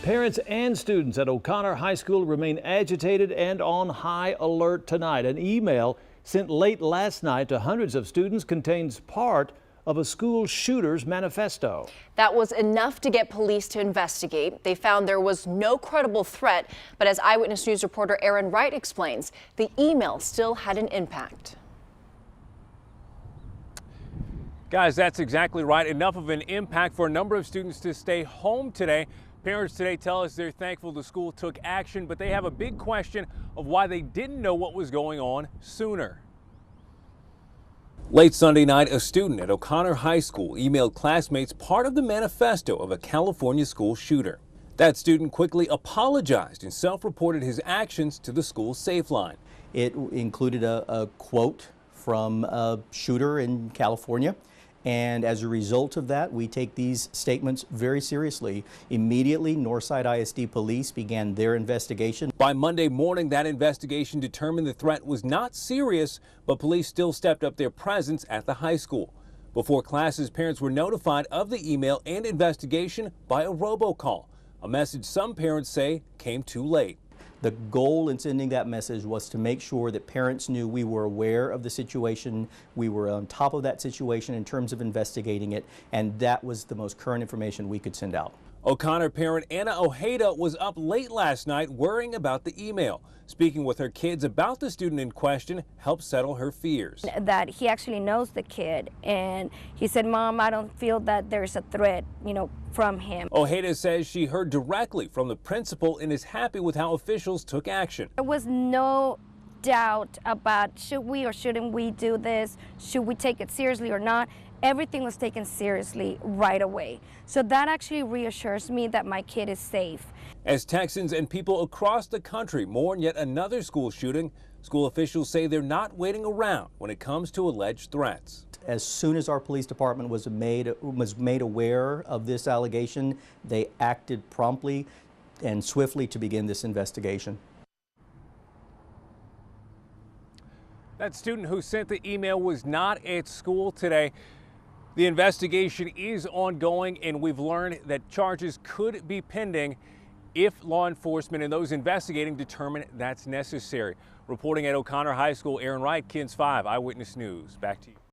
Parents and students at O'Connor High School remain agitated and on high alert tonight. An email sent late last night to hundreds of students contains part of a school shooter's manifesto. That was enough to get police to investigate. They found there was no credible threat, but as Eyewitness News reporter Aaron Wright explains, the email still had an impact. Guys, that's exactly right. Enough of an impact for a number of students to stay home today. Parents today tell us they're thankful the school took action, but they have a big question of why they didn't know what was going on sooner. Late Sunday night, a student at O'Connor High School emailed classmates part of the manifesto of a California school shooter. That student quickly apologized and self-reported his actions to the school's Safeline. It included a quote from a shooter in California. And as a result of that, we take these statements very seriously. Immediately, Northside ISD police began their investigation. By Monday morning, that investigation determined the threat was not serious, but police still stepped up their presence at the high school. Before classes, parents were notified of the email and investigation by a robocall, a message some parents say came too late. The goal in sending that message was to make sure that parents knew we were aware of the situation, we were on top of that situation in terms of investigating it, and that was the most current information we could send out. O'Connor parent Anna Ojeda was up late last night worrying about the email. Speaking with her kids about the student in question helped settle her fears. That he actually knows the kid, and he said, "Mom, I don't feel that there's a threat, from him." Ojeda says she heard directly from the principal and is happy with how officials took action. There was no doubt about should we or shouldn't we do this, should we take it seriously or not. Everything was taken seriously right away. So that actually reassures me that my kid is safe. As Texans and people across the country mourn yet another school shooting, school officials say they're not waiting around when it comes to alleged threats. As soon as our police department was made aware of this allegation, they acted promptly and swiftly to begin this investigation. That student who sent the email was not at school today. The investigation is ongoing, and we've learned that charges could be pending if law enforcement and those investigating determine that's necessary. Reporting at O'Connor High School, Aaron Wright, KENS 5 Eyewitness News. Back to you.